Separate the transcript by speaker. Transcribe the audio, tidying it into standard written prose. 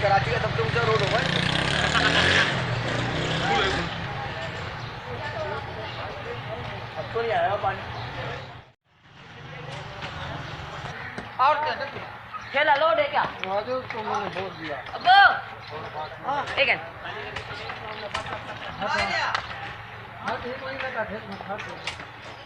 Speaker 1: कराची का सबसे ऊंचा रोड होगा अब तो नहीं आया पानी और क्या ठेला लोड है क्या राजू तो मैंने बोल दिया अब एक है हाँ 1 महीने का ठेला